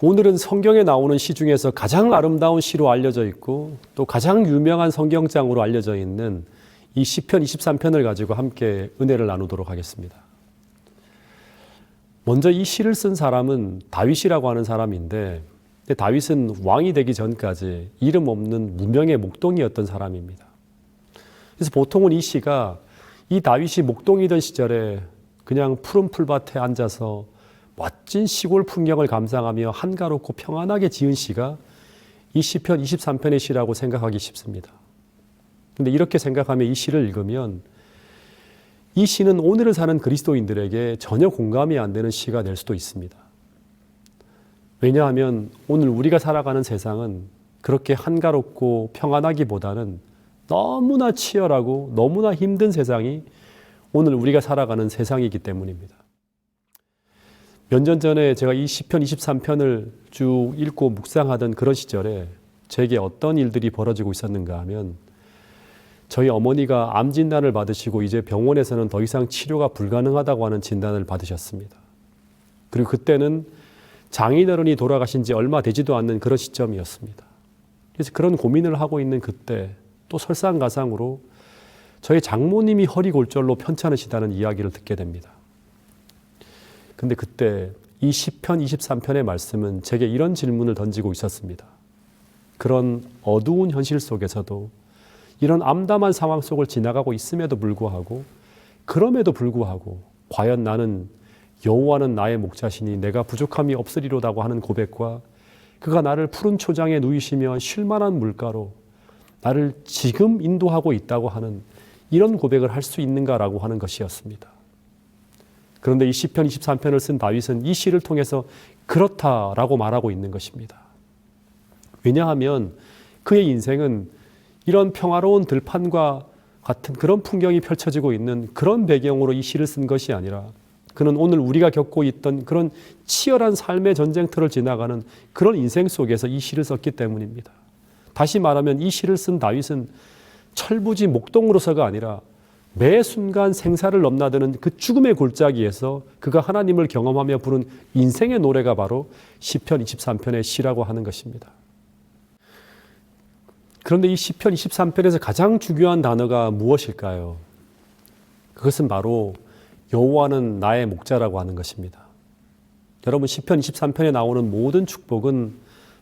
오늘은 성경에 나오는 시 중에서 가장 아름다운 시로 알려져 있고 또 가장 유명한 성경장으로 알려져 있는 이 시편 23편을 가지고 함께 은혜를 나누도록 하겠습니다. 먼저 이 시를 쓴 사람은 다윗이라고 하는 사람인데, 다윗은 왕이 되기 전까지 이름 없는 무명의 목동이었던 사람입니다. 그래서 보통은 이 시가 이 다윗이 목동이던 시절에 그냥 푸른 풀밭에 앉아서 멋진 시골 풍경을 감상하며 한가롭고 평안하게 지은 시가 이 시편 23편의 시라고 생각하기 쉽습니다. 그런데 이렇게 생각하며 이 시를 읽으면 이 시는 오늘을 사는 그리스도인들에게 전혀 공감이 안 되는 시가 될 수도 있습니다. 왜냐하면 오늘 우리가 살아가는 세상은 그렇게 한가롭고 평안하기보다는 너무나 치열하고 너무나 힘든 세상이 오늘 우리가 살아가는 세상이기 때문입니다. 몇 년 전에 제가 이 시편 23편을 쭉 읽고 묵상하던 그런 시절에 제게 어떤 일들이 벌어지고 있었는가 하면, 저희 어머니가 암 진단을 받으시고 이제 병원에서는 더 이상 치료가 불가능하다고 하는 진단을 받으셨습니다. 그리고 그때는 장인어른이 돌아가신 지 얼마 되지도 않는 그런 시점이었습니다. 그래서 그런 고민을 하고 있는 그때 또 설상가상으로 저희 장모님이 허리골절로 편찮으시다는 이야기를 듣게 됩니다. 근데 그때 이 시편 23편의 말씀은 제게 이런 질문을 던지고 있었습니다. 그런 어두운 현실 속에서도, 이런 암담한 상황 속을 지나가고 있음에도 불구하고, 그럼에도 불구하고 과연 나는 여호와는 나의 목자시니 내가 부족함이 없으리로다고 하는 고백과, 그가 나를 푸른 초장에 누이시며 쉴만한 물가로 나를 지금 인도하고 있다고 하는 이런 고백을 할 수 있는가라고 하는 것이었습니다. 그런데 이 시편 23편을 쓴 다윗은 이 시를 통해서 그렇다라고 말하고 있는 것입니다. 왜냐하면 그의 인생은 이런 평화로운 들판과 같은 그런 풍경이 펼쳐지고 있는 그런 배경으로 이 시를 쓴 것이 아니라, 그는 오늘 우리가 겪고 있던 그런 치열한 삶의 전쟁터를 지나가는 그런 인생 속에서 이 시를 썼기 때문입니다. 다시 말하면 이 시를 쓴 다윗은 철부지 목동으로서가 아니라 매 순간 생사를 넘나드는 그 죽음의 골짜기에서 그가 하나님을 경험하며 부른 인생의 노래가 바로 시편 23편의 시라고 하는 것입니다. 그런데 이 시편 23편에서 가장 중요한 단어가 무엇일까요? 그것은 바로 여호와는 나의 목자라고 하는 것입니다. 여러분, 시편 23편에 나오는 모든 축복은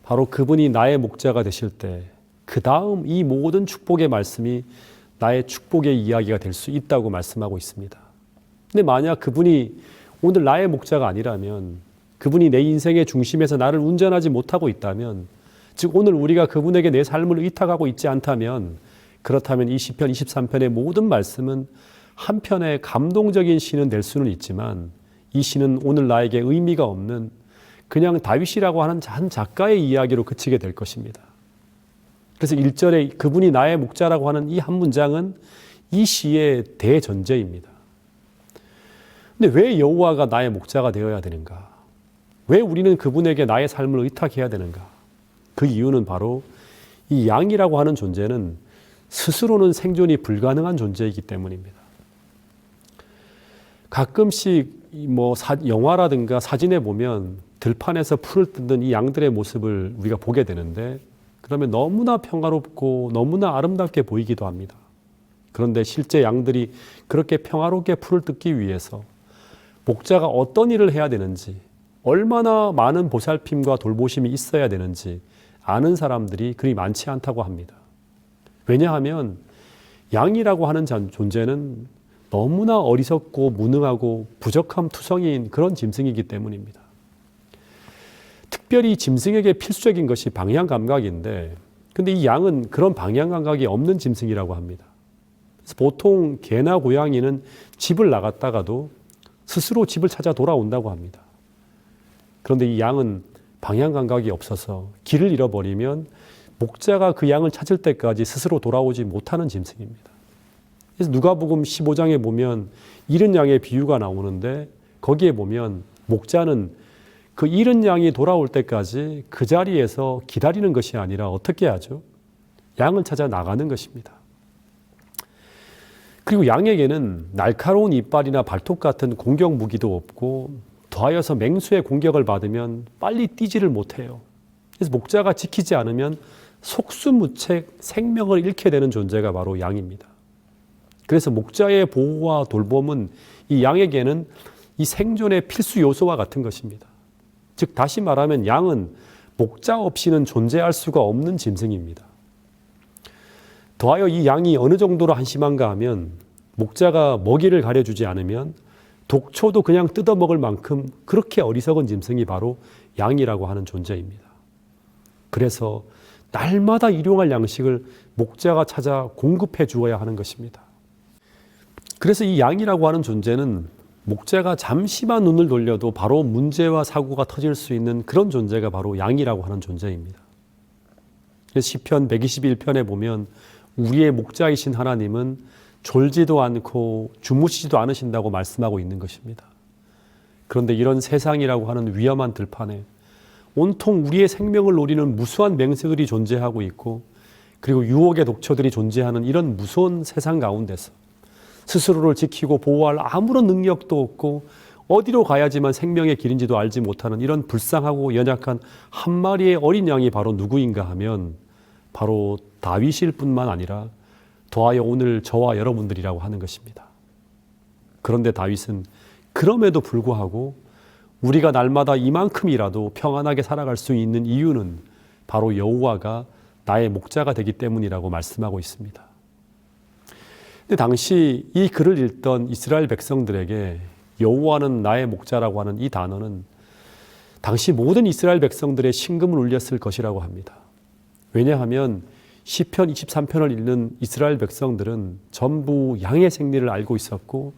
바로 그분이 나의 목자가 되실 때, 그 다음 이 모든 축복의 말씀이 나의 축복의 이야기가 될 수 있다고 말씀하고 있습니다. 근데 만약 그분이 오늘 나의 목자가 아니라면, 그분이 내 인생의 중심에서 나를 운전하지 못하고 있다면, 즉 오늘 우리가 그분에게 내 삶을 의탁하고 있지 않다면, 그렇다면 이 시편 23편의 모든 말씀은 한편의 감동적인 시는 될 수는 있지만, 이 시는 오늘 나에게 의미가 없는 그냥 다윗이라고 하는 한 작가의 이야기로 그치게 될 것입니다. 그래서 1절에 그분이 나의 목자라고 하는 이 한 문장은 이 시의 대전제입니다. 근데 왜 여호와가 나의 목자가 되어야 되는가? 왜 우리는 그분에게 나의 삶을 의탁해야 되는가? 그 이유는 바로 이 양이라고 하는 존재는 스스로는 생존이 불가능한 존재이기 때문입니다. 가끔씩 영화라든가 사진에 보면 들판에서 풀을 뜯는 이 양들의 모습을 우리가 보게 되는데, 그러면 너무나 평화롭고 너무나 아름답게 보이기도 합니다. 그런데 실제 양들이 그렇게 평화롭게 풀을 뜯기 위해서 목자가 어떤 일을 해야 되는지, 얼마나 많은 보살핌과 돌보심이 있어야 되는지 아는 사람들이 그리 많지 않다고 합니다. 왜냐하면 양이라고 하는 존재는 너무나 어리석고 무능하고 부적함 투성이인 그런 짐승이기 때문입니다. 특별히 짐승에게 필수적인 것이 방향 감각인데, 근데 이 양은 그런 방향 감각이 없는 짐승이라고 합니다. 그래서 보통 개나 고양이는 집을 나갔다가도 스스로 집을 찾아 돌아온다고 합니다. 그런데 이 양은 방향 감각이 없어서 길을 잃어버리면 목자가 그 양을 찾을 때까지 스스로 돌아오지 못하는 짐승입니다. 그래서 누가복음 15장에 보면 잃은 양의 비유가 나오는데, 거기에 보면 목자는 그 잃은 양이 돌아올 때까지 그 자리에서 기다리는 것이 아니라 어떻게 하죠? 양을 찾아 나가는 것입니다. 그리고 양에게는 날카로운 이빨이나 발톱 같은 공격 무기도 없고, 더 더하여서 맹수의 공격을 받으면 빨리 뛰지를 못해요. 그래서 목자가 지키지 않으면 속수무책 생명을 잃게 되는 존재가 바로 양입니다. 그래서 목자의 보호와 돌봄은 이 양에게는 이 생존의 필수 요소와 같은 것입니다. 즉 다시 말하면 양은 목자 없이는 존재할 수가 없는 짐승입니다. 더하여 이 양이 어느 정도로 한심한가 하면 목자가 먹이를 가려주지 않으면 독초도 그냥 뜯어먹을 만큼 그렇게 어리석은 짐승이 바로 양이라고 하는 존재입니다. 그래서 날마다 일용할 양식을 목자가 찾아 공급해 주어야 하는 것입니다. 그래서 이 양이라고 하는 존재는 목자가 잠시만 눈을 돌려도 바로 문제와 사고가 터질 수 있는 그런 존재가 바로 양이라고 하는 존재입니다. 시편 121편에 보면 우리의 목자이신 하나님은 졸지도 않고 주무시지도 않으신다고 말씀하고 있는 것입니다. 그런데 이런 세상이라고 하는 위험한 들판에 온통 우리의 생명을 노리는 무수한 맹수들이 존재하고 있고, 그리고 유혹의 독초들이 존재하는 이런 무서운 세상 가운데서 스스로를 지키고 보호할 아무런 능력도 없고 어디로 가야지만 생명의 길인지도 알지 못하는 이런 불쌍하고 연약한 한 마리의 어린 양이 바로 누구인가 하면 바로 다윗일 뿐만 아니라 더하여 오늘 저와 여러분들이라고 하는 것입니다. 그런데 다윗은 그럼에도 불구하고 우리가 날마다 이만큼이라도 평안하게 살아갈 수 있는 이유는 바로 여호와가 나의 목자가 되기 때문이라고 말씀하고 있습니다. 근데 당시 이 글을 읽던 이스라엘 백성들에게 여호와는 나의 목자라고 하는 이 단어는 당시 모든 이스라엘 백성들의 심금을 울렸을 것이라고 합니다. 왜냐하면 시편 23편을 읽는 이스라엘 백성들은 전부 양의 생리를 알고 있었고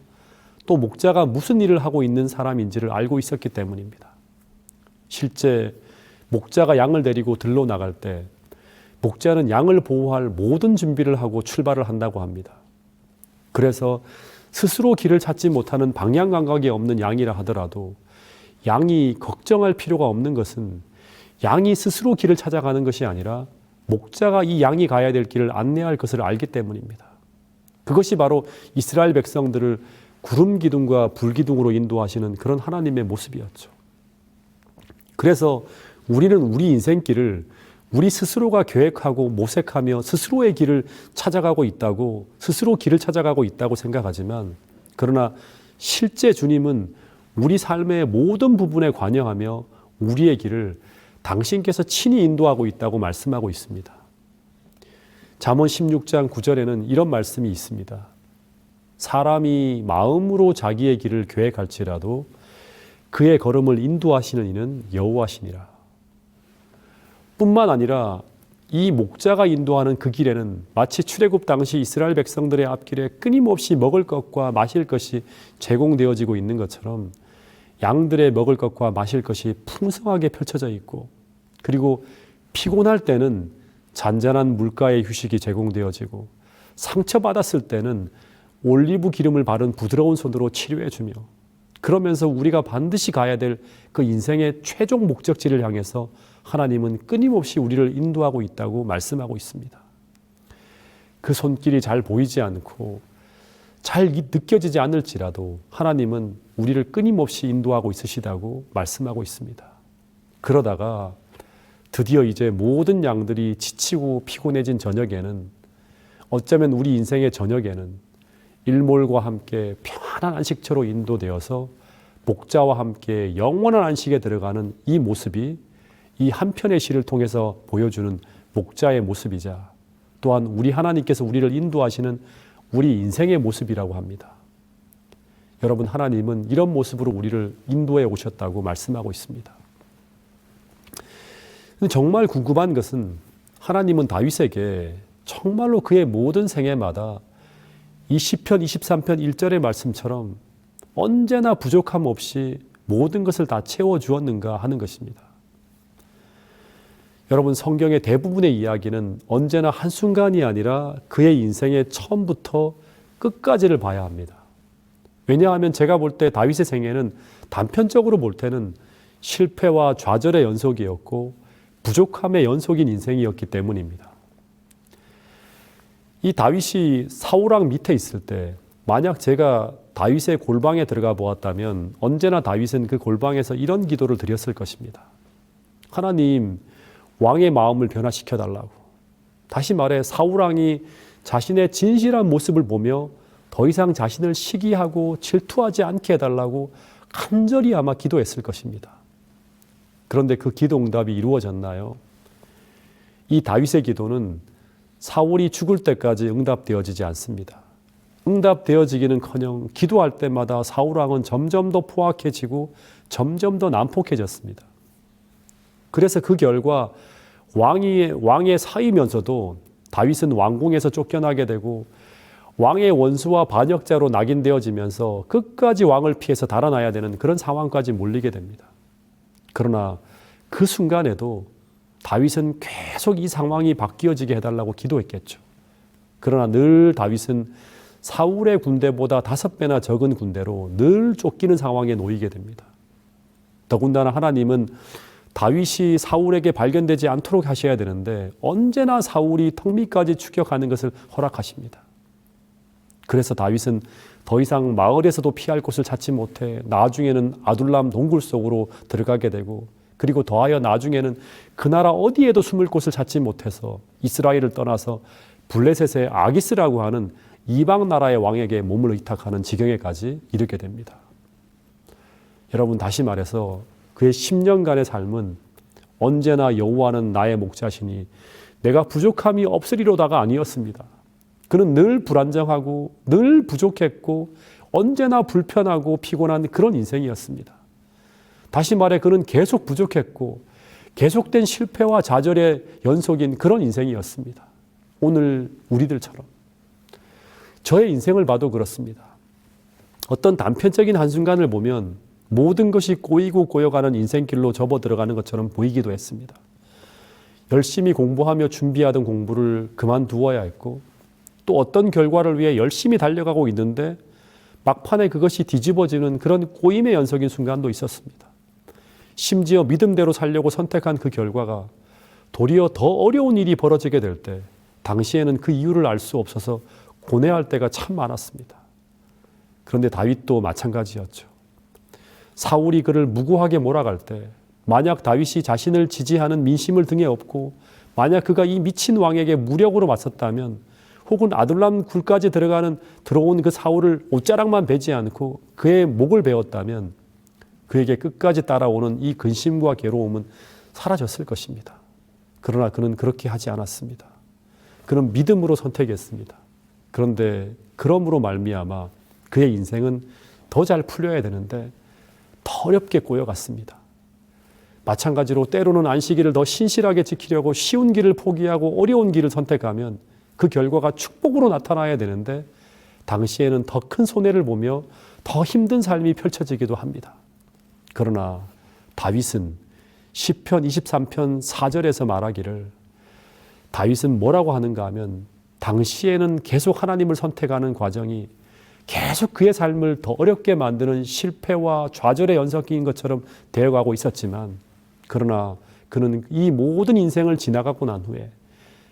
또 목자가 무슨 일을 하고 있는 사람인지를 알고 있었기 때문입니다. 실제 목자가 양을 데리고 들러 나갈 때 목자는 양을 보호할 모든 준비를 하고 출발을 한다고 합니다. 그래서 스스로 길을 찾지 못하는 방향 감각이 없는 양이라 하더라도 양이 걱정할 필요가 없는 것은 양이 스스로 길을 찾아가는 것이 아니라 목자가 이 양이 가야 될 길을 안내할 것을 알기 때문입니다. 그것이 바로 이스라엘 백성들을 구름 기둥과 불 기둥으로 인도하시는 그런 하나님의 모습이었죠. 그래서 우리는 우리 인생길을 우리 스스로가 계획하고 모색하며 스스로의 길을 찾아가고 있다고, 스스로 길을 찾아가고 있다고 생각하지만, 그러나 실제 주님은 우리 삶의 모든 부분에 관여하며 우리의 길을 당신께서 친히 인도하고 있다고 말씀하고 있습니다. 잠언 16장 9절에는 이런 말씀이 있습니다. 사람이 마음으로 자기의 길을 계획할지라도 그의 걸음을 인도하시는 이는 여호와시니라. 뿐만 아니라 이 목자가 인도하는 그 길에는 마치 출애굽 당시 이스라엘 백성들의 앞길에 끊임없이 먹을 것과 마실 것이 제공되어지고 있는 것처럼 양들의 먹을 것과 마실 것이 풍성하게 펼쳐져 있고, 그리고 피곤할 때는 잔잔한 물가의 휴식이 제공되어지고, 상처받았을 때는 올리브 기름을 바른 부드러운 손으로 치료해주며, 그러면서 우리가 반드시 가야 될 그 인생의 최종 목적지를 향해서 하나님은 끊임없이 우리를 인도하고 있다고 말씀하고 있습니다. 그 손길이 잘 보이지 않고 잘 느껴지지 않을지라도 하나님은 우리를 끊임없이 인도하고 있으시다고 말씀하고 있습니다. 그러다가 드디어 이제 모든 양들이 지치고 피곤해진 저녁에는, 어쩌면 우리 인생의 저녁에는 일몰과 함께 평안한 안식처로 인도되어서 목자와 함께 영원한 안식에 들어가는 이 모습이 이 한 편의 시를 통해서 보여주는 목자의 모습이자 또한 우리 하나님께서 우리를 인도하시는 우리 인생의 모습이라고 합니다. 여러분, 하나님은 이런 모습으로 우리를 인도해 오셨다고 말씀하고 있습니다. 정말 궁금한 것은 하나님은 다윗에게 정말로 그의 모든 생애마다 이 시편 23편 1절의 말씀처럼 언제나 부족함 없이 모든 것을 다 채워주었는가 하는 것입니다. 여러분, 성경의 대부분의 이야기는 언제나 한순간이 아니라 그의 인생의 처음부터 끝까지를 봐야 합니다. 왜냐하면 제가 볼 때 다윗의 생애는 단편적으로 볼 때는 실패와 좌절의 연속이었고 부족함의 연속인 인생이었기 때문입니다. 이 다윗이 사울왕 밑에 있을 때 만약 제가 다윗의 골방에 들어가 보았다면 언제나 다윗은 그 골방에서 이런 기도를 드렸을 것입니다. 하나님, 왕의 마음을 변화시켜 달라고. 다시 말해 사울 왕이 자신의 진실한 모습을 보며 더 이상 자신을 시기하고 질투하지 않게 해달라고 간절히 아마 기도했을 것입니다. 그런데 그 기도 응답이 이루어졌나요? 이 다윗의 기도는 사울이 죽을 때까지 응답되어지지 않습니다. 응답되어지기는커녕 기도할 때마다 사울 왕은 점점 더 포악해지고 점점 더 난폭해졌습니다. 그래서 그 결과 왕의 사이면서도 다윗은 왕궁에서 쫓겨나게 되고 왕의 원수와 반역자로 낙인되어지면서 끝까지 왕을 피해서 달아나야 되는 그런 상황까지 몰리게 됩니다. 그러나 그 순간에도 다윗은 계속 이 상황이 바뀌어지게 해달라고 기도했겠죠. 그러나 늘 다윗은 사울의 군대보다 5배나 적은 군대로 늘 쫓기는 상황에 놓이게 됩니다. 더군다나 하나님은 다윗이 사울에게 발견되지 않도록 하셔야 되는데 언제나 사울이 턱 밑까지 추격하는 것을 허락하십니다. 그래서 다윗은 더 이상 마을에서도 피할 곳을 찾지 못해 나중에는 아둘람 동굴 속으로 들어가게 되고, 그리고 더하여 나중에는 그 나라 어디에도 숨을 곳을 찾지 못해서 이스라엘을 떠나서 블레셋의 아기스라고 하는 이방 나라의 왕에게 몸을 의탁하는 지경에까지 이르게 됩니다. 여러분, 다시 말해서 그의 10년간의 삶은 언제나 여호와는 나의 목자시니 내가 부족함이 없으리로다가 아니었습니다. 그는 늘 불안정하고 늘 부족했고 언제나 불편하고 피곤한 그런 인생이었습니다. 다시 말해 그는 계속 부족했고 계속된 실패와 좌절의 연속인 그런 인생이었습니다. 오늘 우리들처럼. 저의 인생을 봐도 그렇습니다. 어떤 단편적인 한순간을 보면 모든 것이 꼬이고 꼬여가는 인생길로 접어 들어가는 것처럼 보이기도 했습니다. 열심히 공부하며 준비하던 공부를 그만두어야 했고, 또 어떤 결과를 위해 열심히 달려가고 있는데 막판에 그것이 뒤집어지는 그런 꼬임의 연속인 순간도 있었습니다. 심지어 믿음대로 살려고 선택한 그 결과가 도리어 더 어려운 일이 벌어지게 될 때 당시에는 그 이유를 알 수 없어서 고뇌할 때가 참 많았습니다. 그런데 다윗도 마찬가지였죠. 사울이 그를 무고하게 몰아갈 때 만약 다윗이 자신을 지지하는 민심을 등에 업고 만약 그가 이 미친 왕에게 무력으로 맞섰다면, 혹은 아둘람 굴까지 들어온 그 사울을 옷자락만 베지 않고 그의 목을 베었다면 그에게 끝까지 따라오는 이 근심과 괴로움은 사라졌을 것입니다. 그러나 그는 그렇게 하지 않았습니다. 그는 믿음으로 선택했습니다. 그런데 그러므로 말미암아 그의 인생은 더 잘 풀려야 되는데 더 어렵게 꼬여갔습니다. 마찬가지로 때로는 안식일을 더 신실하게 지키려고 쉬운 길을 포기하고 어려운 길을 선택하면 그 결과가 축복으로 나타나야 되는데 당시에는 더 큰 손해를 보며 더 힘든 삶이 펼쳐지기도 합니다. 그러나 다윗은 시편 23편 4절에서 말하기를, 다윗은 뭐라고 하는가 하면 당시에는 계속 하나님을 선택하는 과정이 계속 그의 삶을 더 어렵게 만드는 실패와 좌절의 연속인 것처럼 되어가고 있었지만, 그러나 그는 이 모든 인생을 지나가고 난 후에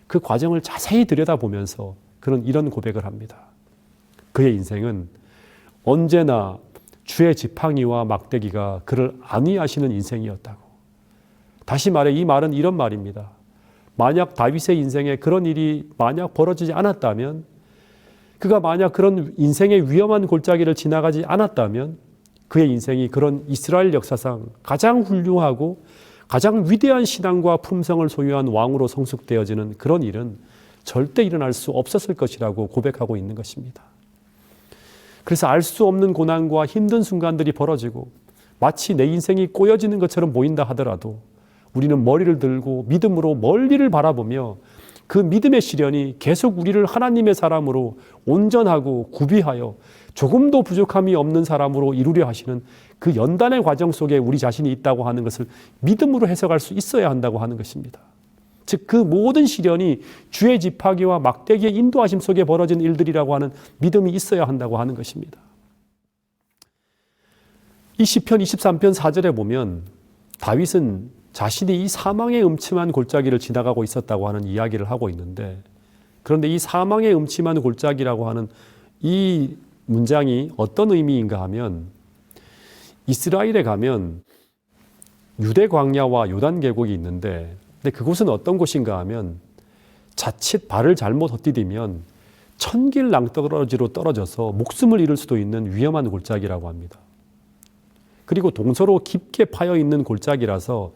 그 과정을 자세히 들여다보면서 그는 이런 고백을 합니다. 그의 인생은 언제나 주의 지팡이와 막대기가 그를 안위하시는 인생이었다고. 다시 말해 이 말은 이런 말입니다. 만약 다윗의 인생에 그런 일이 만약 벌어지지 않았다면, 그가 만약 그런 인생의 위험한 골짜기를 지나가지 않았다면 그의 인생이 그런 이스라엘 역사상 가장 훌륭하고 가장 위대한 신앙과 품성을 소유한 왕으로 성숙되어지는 그런 일은 절대 일어날 수 없었을 것이라고 고백하고 있는 것입니다. 그래서 알 수 없는 고난과 힘든 순간들이 벌어지고 마치 내 인생이 꼬여지는 것처럼 보인다 하더라도 우리는 머리를 들고 믿음으로 멀리를 바라보며 그 믿음의 시련이 계속 우리를 하나님의 사람으로 온전하고 구비하여 조금도 부족함이 없는 사람으로 이루려 하시는 그 연단의 과정 속에 우리 자신이 있다고 하는 것을 믿음으로 해석할 수 있어야 한다고 하는 것입니다. 즉 그 모든 시련이 주의 지팡이와 막대기의 인도하심 속에 벌어진 일들이라고 하는 믿음이 있어야 한다고 하는 것입니다. 이 시편 23편 4절에 보면 다윗은 자신이 이 사망의 음침한 골짜기를 지나가고 있었다고 하는 이야기를 하고 있는데, 그런데 이 사망의 음침한 골짜기라고 하는 이 문장이 어떤 의미인가 하면 이스라엘에 가면 유대 광야와 요단 계곡이 있는데 근데 그곳은 어떤 곳인가 하면 자칫 발을 잘못 헛디디면 천길 낭떠러지로 떨어져서 목숨을 잃을 수도 있는 위험한 골짜기라고 합니다. 그리고 동서로 깊게 파여 있는 골짜기라서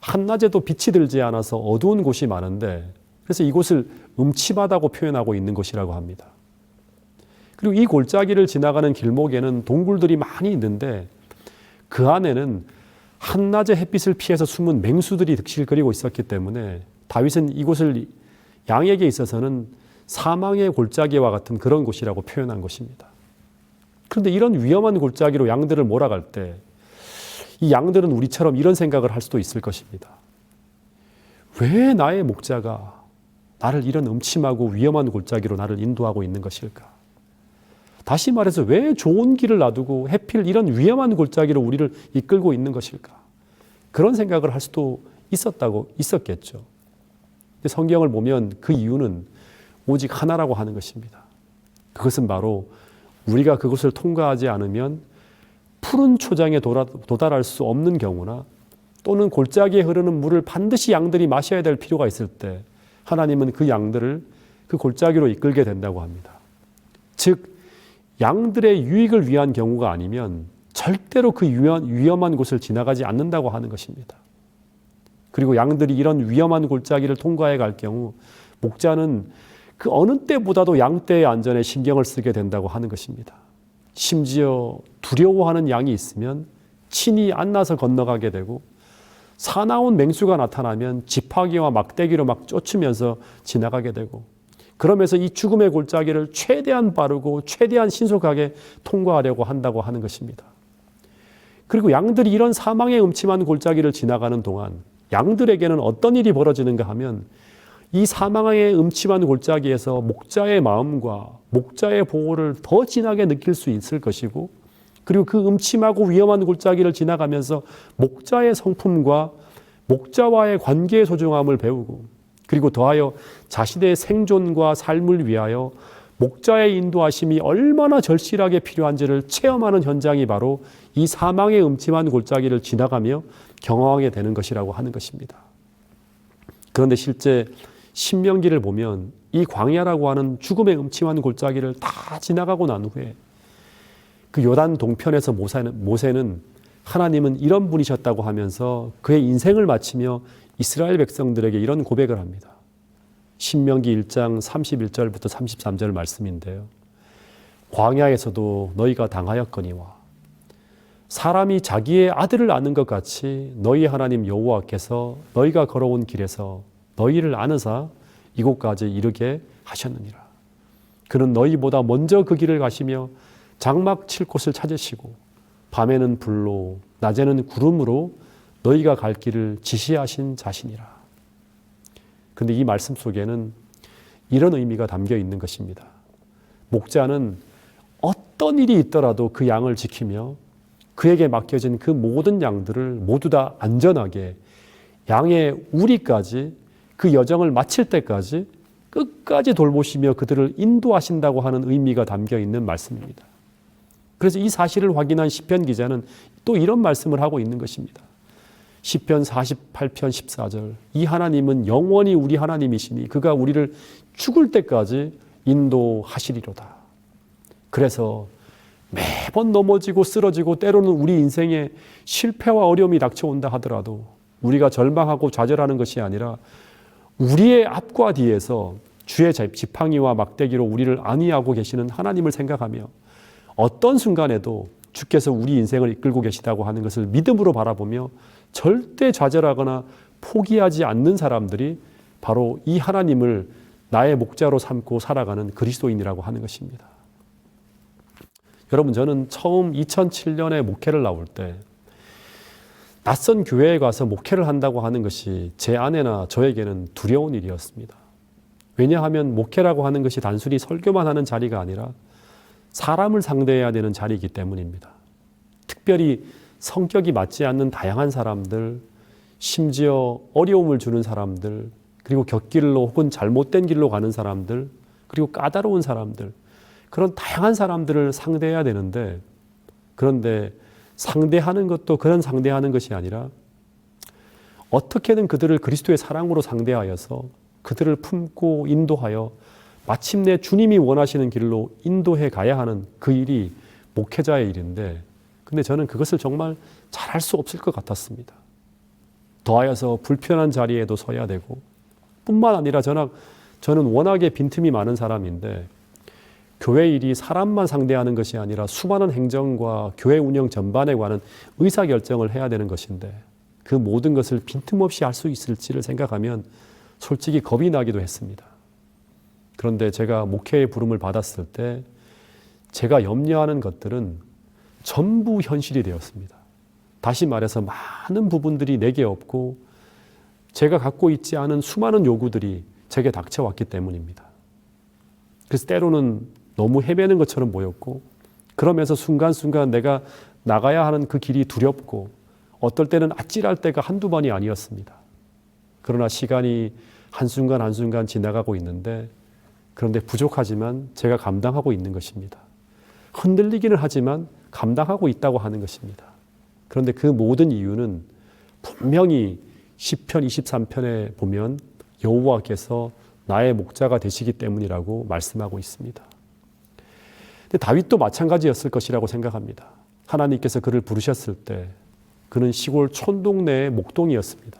한낮에도 빛이 들지 않아서 어두운 곳이 많은데 그래서 이곳을 음침하다고 표현하고 있는 곳이라고 합니다. 그리고 이 골짜기를 지나가는 길목에는 동굴들이 많이 있는데 그 안에는 한낮의 햇빛을 피해서 숨은 맹수들이 득실거리고 있었기 때문에 다윗은 이곳을 양에게 있어서는 사망의 골짜기와 같은 그런 곳이라고 표현한 것입니다. 그런데 이런 위험한 골짜기로 양들을 몰아갈 때 이 양들은 우리처럼 이런 생각을 할 수도 있을 것입니다. 왜 나의 목자가 나를 이런 음침하고 위험한 골짜기로 나를 인도하고 있는 것일까? 다시 말해서 왜 좋은 길을 놔두고 하필 이런 위험한 골짜기로 우리를 이끌고 있는 것일까? 그런 생각을 할 수도 있었겠죠. 근데 성경을 보면 그 이유는 오직 하나라고 하는 것입니다. 그것은 바로 우리가 그것을 통과하지 않으면 푸른 초장에 도달할 수 없는 경우나 또는 골짜기에 흐르는 물을 반드시 양들이 마셔야 될 필요가 있을 때 하나님은 그 양들을 그 골짜기로 이끌게 된다고 합니다. 즉 양들의 유익을 위한 경우가 아니면 절대로 그 위험한 곳을 지나가지 않는다고 하는 것입니다. 그리고 양들이 이런 위험한 골짜기를 통과해 갈 경우 목자는 그 어느 때보다도 양떼의 안전에 신경을 쓰게 된다고 하는 것입니다. 심지어 두려워하는 양이 있으면 친히 안나서 건너가게 되고 사나운 맹수가 나타나면 지팡이와 막대기로 막 쫓으면서 지나가게 되고 그러면서 이 죽음의 골짜기를 최대한 빠르고 최대한 신속하게 통과하려고 한다고 하는 것입니다. 그리고 양들이 이런 사망의 음침한 골짜기를 지나가는 동안 양들에게는 어떤 일이 벌어지는가 하면 이 사망의 음침한 골짜기에서 목자의 마음과 목자의 보호를 더 진하게 느낄 수 있을 것이고 그리고 그 음침하고 위험한 골짜기를 지나가면서 목자의 성품과 목자와의 관계의 소중함을 배우고 그리고 더하여 자신의 생존과 삶을 위하여 목자의 인도하심이 얼마나 절실하게 필요한지를 체험하는 현장이 바로 이 사망의 음침한 골짜기를 지나가며 경험하게 되는 것이라고 하는 것입니다. 그런데 실제 신명기를 보면 이 광야라고 하는 죽음의 음침한 골짜기를 다 지나가고 난 후에 그 요단 동편에서 모세는 하나님은 이런 분이셨다고 하면서 그의 인생을 마치며 이스라엘 백성들에게 이런 고백을 합니다. 신명기 1장 31절부터 33절 말씀인데요. 광야에서도 너희가 당하였거니와 사람이 자기의 아들을 아는 것 같이 너희 하나님 여호와께서 너희가 걸어온 길에서 너희를 아느사 이곳까지 이르게 하셨느니라. 그는 너희보다 먼저 그 길을 가시며 장막 칠 곳을 찾으시고 밤에는 불로 낮에는 구름으로 너희가 갈 길을 지시하신 자신이라. 그런데 이 말씀 속에는 이런 의미가 담겨 있는 것입니다. 목자는 어떤 일이 있더라도 그 양을 지키며 그에게 맡겨진 그 모든 양들을 모두 다 안전하게 양의 우리까지 그 여정을 마칠 때까지 끝까지 돌보시며 그들을 인도하신다고 하는 의미가 담겨 있는 말씀입니다. 그래서 이 사실을 확인한 시편 기자는 또 이런 말씀을 하고 있는 것입니다. 시편 48편 14절 이 하나님은 영원히 우리 하나님이시니 그가 우리를 죽을 때까지 인도하시리로다. 그래서 매번 넘어지고 쓰러지고 때로는 우리 인생에 실패와 어려움이 닥쳐온다 하더라도 우리가 절망하고 좌절하는 것이 아니라 우리의 앞과 뒤에서 주의 지팡이와 막대기로 우리를 안위하고 계시는 하나님을 생각하며 어떤 순간에도 주께서 우리 인생을 이끌고 계시다고 하는 것을 믿음으로 바라보며 절대 좌절하거나 포기하지 않는 사람들이 바로 이 하나님을 나의 목자로 삼고 살아가는 그리스도인이라고 하는 것입니다. 여러분, 저는 처음 2007년에 목회를 나올 때 낯선 교회에 가서 목회를 한다고 하는 것이 제 아내나 저에게는 두려운 일이었습니다. 왜냐하면 목회라고 하는 것이 단순히 설교만 하는 자리가 아니라 사람을 상대해야 되는 자리이기 때문입니다. 특별히 성격이 맞지 않는 다양한 사람들, 심지어 어려움을 주는 사람들, 그리고 곁길로 혹은 잘못된 길로 가는 사람들, 그리고 까다로운 사람들, 그런 다양한 사람들을 상대해야 되는데, 그런데 상대하는 것도 그런 상대하는 것이 아니라 어떻게든 그들을 그리스도의 사랑으로 상대하여서 그들을 품고 인도하여 마침내 주님이 원하시는 길로 인도해 가야 하는 그 일이 목회자의 일인데, 근데 저는 그것을 정말 잘할 수 없을 것 같았습니다. 더하여서 불편한 자리에도 서야 되고, 뿐만 아니라 저는 워낙에 빈틈이 많은 사람인데, 교회 일이 사람만 상대하는 것이 아니라 수많은 행정과 교회 운영 전반에 관한 의사결정을 해야 되는 것인데, 그 모든 것을 빈틈없이 할 수 있을지를 생각하면 솔직히 겁이 나기도 했습니다. 그런데 제가 목회의 부름을 받았을 때 제가 염려하는 것들은 전부 현실이 되었습니다. 다시 말해서 많은 부분들이 내게 없고 제가 갖고 있지 않은 수많은 요구들이 제게 닥쳐왔기 때문입니다. 그래서 때로는 너무 헤매는 것처럼 보였고, 그러면서 순간순간 내가 나가야 하는 그 길이 두렵고, 어떨 때는 아찔할 때가 한두 번이 아니었습니다. 그러나 시간이 한순간 한순간 지나가고 있는데, 그런데 부족하지만 제가 감당하고 있는 것입니다. 흔들리기는 하지만 감당하고 있다고 하는 것입니다. 그런데 그 모든 이유는 분명히 시편 23편에 보면 여호와께서 나의 목자가 되시기 때문이라고 말씀하고 있습니다. 근데 다윗도 마찬가지였을 것이라고 생각합니다. 하나님께서 그를 부르셨을 때 그는 시골 촌동네의 목동이었습니다.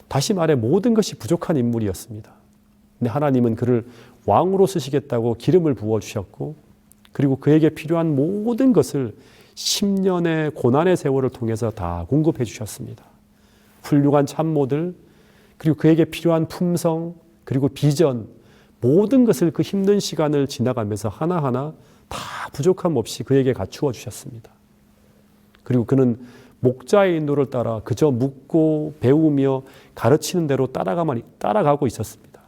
다시 말해 모든 것이 부족한 인물이었습니다. 근데 하나님은 그를 왕으로 쓰시겠다고 기름을 부어주셨고, 그리고 그에게 필요한 모든 것을 10년의 고난의 세월을 통해서 다 공급해 주셨습니다. 훌륭한 참모들, 그리고 그에게 필요한 품성, 그리고 비전, 모든 것을 그 힘든 시간을 지나가면서 하나하나 다 부족함 없이 그에게 갖추어 주셨습니다. 그리고 그는 목자의 인도를 따라 그저 묻고 배우며 가르치는 대로 따라가고 있었습니다.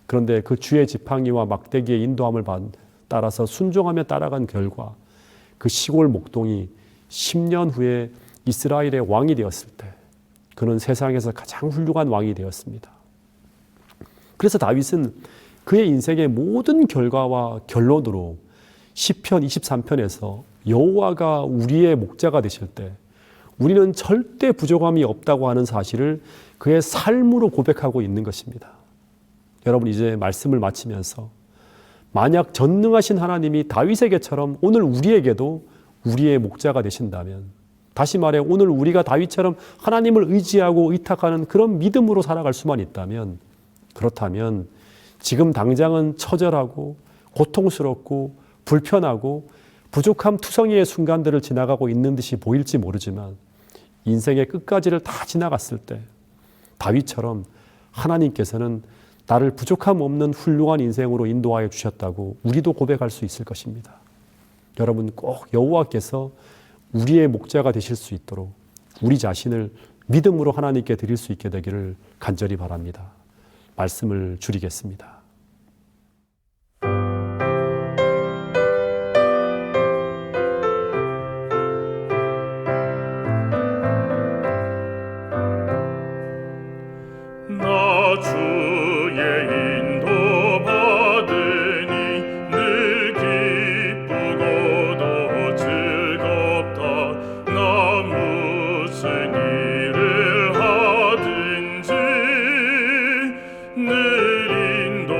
그런데 그 주의 지팡이와 막대기의 인도함을 따라서 순종하며 따라간 결과 그 시골 목동이 10년 후에 이스라엘의 왕이 되었을 때 그는 세상에서 가장 훌륭한 왕이 되었습니다. 그래서 다윗은 그의 인생의 모든 결과와 결론으로 시편 23편에서 여호와가 우리의 목자가 되실 때 우리는 절대 부족함이 없다고 하는 사실을 그의 삶으로 고백하고 있는 것입니다. 여러분, 이제 말씀을 마치면서 만약 전능하신 하나님이 다윗에게처럼 오늘 우리에게도 우리의 목자가 되신다면, 다시 말해 오늘 우리가 다윗처럼 하나님을 의지하고 의탁하는 그런 믿음으로 살아갈 수만 있다면, 그렇다면 지금 당장은 처절하고 고통스럽고 불편하고 부족함 투성이의 순간들을 지나가고 있는 듯이 보일지 모르지만 인생의 끝까지를 다 지나갔을 때 다윗처럼 하나님께서는 나를 부족함 없는 훌륭한 인생으로 인도하여 주셨다고 우리도 고백할 수 있을 것입니다. 여러분, 꼭 여호와께서 우리의 목자가 되실 수 있도록 우리 자신을 믿음으로 하나님께 드릴 수 있게 되기를 간절히 바랍니다. 말씀을 줄이겠습니다. 늘 인도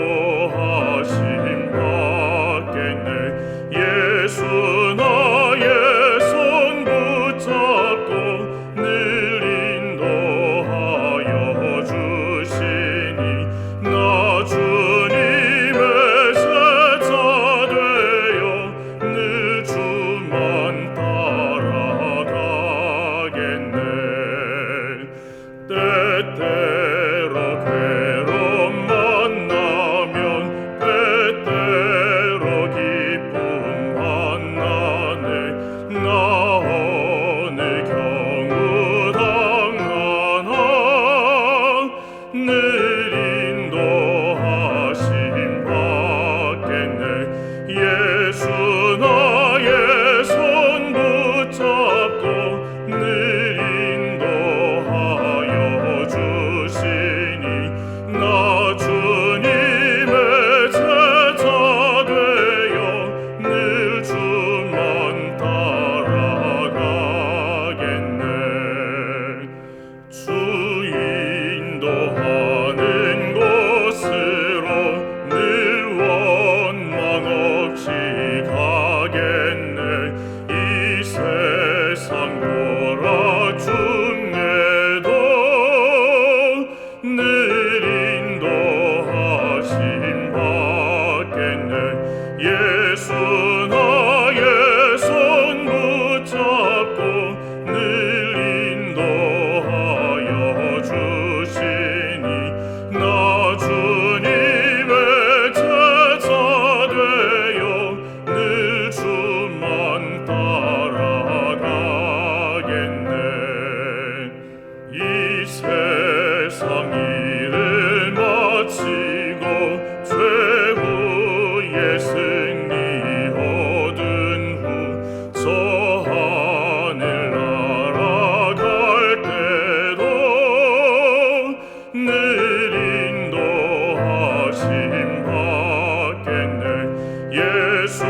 예수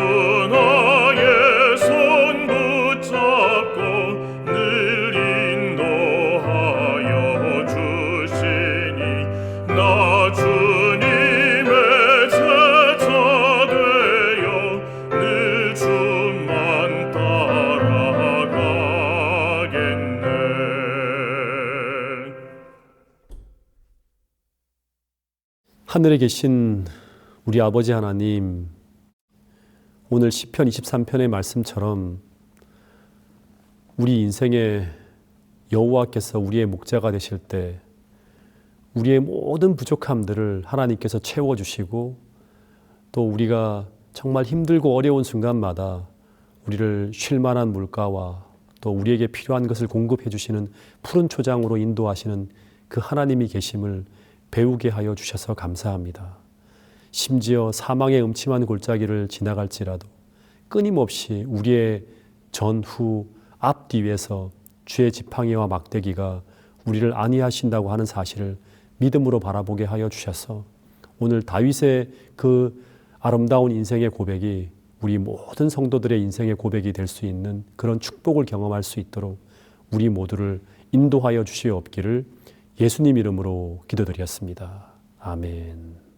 나의 손 붙잡고 늘 인도하여 주시니 나 주님의 제자 되어 늘 주만 따라가겠네. 하늘에 계신 우리 아버지 하나님, 오늘 시편 23편의 말씀처럼 우리 인생에 여호와께서 우리의 목자가 되실 때 우리의 모든 부족함들을 하나님께서 채워주시고, 또 우리가 정말 힘들고 어려운 순간마다 우리를 쉴 만한 물가와 또 우리에게 필요한 것을 공급해 주시는 푸른 초장으로 인도하시는 그 하나님이 계심을 배우게 하여 주셔서 감사합니다. 심지어 사망의 음침한 골짜기를 지나갈지라도 끊임없이 우리의 전후 앞뒤에서 주의 지팡이와 막대기가 우리를 안위하신다고 하는 사실을 믿음으로 바라보게 하여 주셔서 오늘 다윗의 그 아름다운 인생의 고백이 우리 모든 성도들의 인생의 고백이 될 수 있는 그런 축복을 경험할 수 있도록 우리 모두를 인도하여 주시옵기를 예수님 이름으로 기도드렸습니다. 아멘.